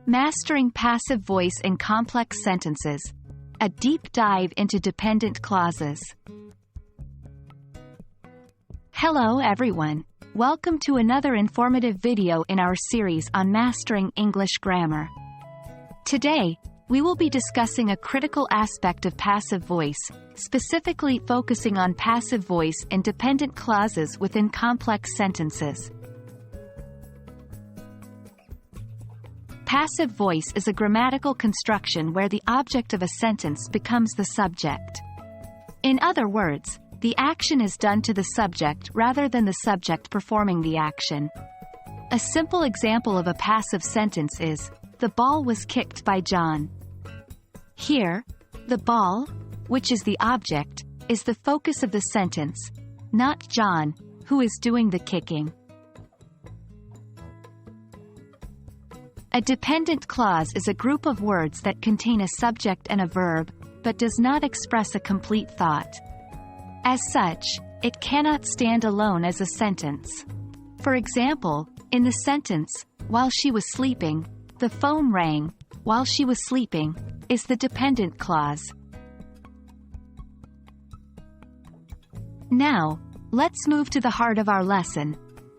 Mastering passive voice in complex sentences. A deep dive into dependent clauses. Hello everyone. Welcome to another informative video in our series on mastering English grammar. Today, we will be discussing a critical aspect of passive voice, specifically focusing on passive voice in dependent clauses within complex sentences. Passive voice is a grammatical construction where the object of a sentence becomes the subject. In other words, the action is done to the subject rather than the subject performing the action. A simple example of a passive sentence is, "The ball was kicked by John." Here, the ball, which is the object, is the focus of the sentence, not John, who is doing the kicking. A dependent clause is a group of words that contain a subject and a verb, but does not express a complete thought. As such, it cannot stand alone as a sentence. For example, in the sentence, "While she was sleeping, the phone rang," "while she was sleeping" is the dependent clause. Now, let's move to the heart of our lesson: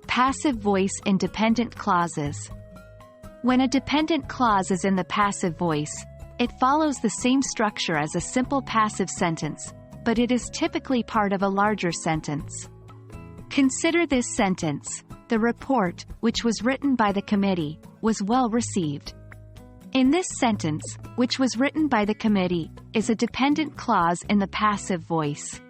passive voice in dependent clauses. When a dependent clause is in the passive voice, it follows the same structure as a simple passive sentence, but it is typically part of a larger sentence. Consider this sentence: "The report, which was written by the committee, was well received." In this sentence, "which was written by the committee," is a dependent clause in the passive voice.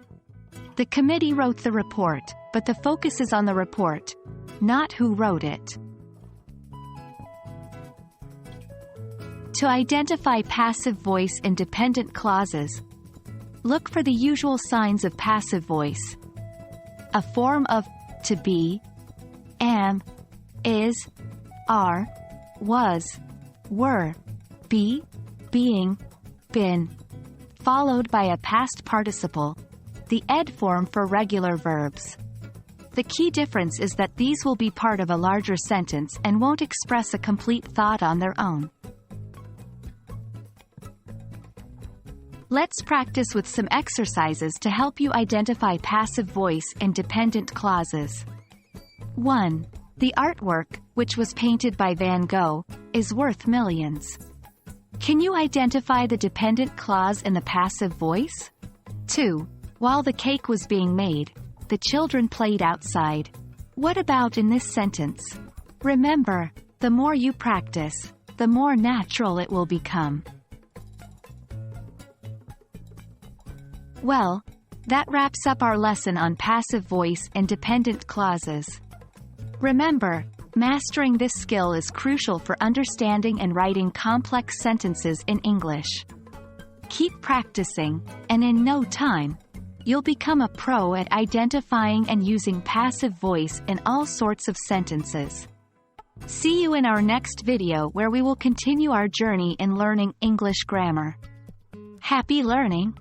The committee wrote the report, but the focus is on the report, not who wrote it. To identify passive voice in dependent clauses, look for the usual signs of passive voice. A form of to be, am, is, are, was, were, be, being, been, followed by a past participle, the ed form for regular verbs. The key difference is that these will be part of a larger sentence and won't express a complete thought on their own. Let's practice with some exercises to help you identify passive voice in dependent clauses. 1. The artwork, which was painted by Van Gogh, is worth millions. Can you identify the dependent clause in the passive voice? 2. While the cake was being made, the children played outside. What about in this sentence? Remember, the more you practice, the more natural it will become. Well, that wraps up our lesson on passive voice and dependent clauses. Remember, mastering this skill is crucial for understanding and writing complex sentences in English. Keep practicing, and in no time, you'll become a pro at identifying and using passive voice in all sorts of sentences. See you in our next video where we will continue our journey in learning English grammar. Happy learning!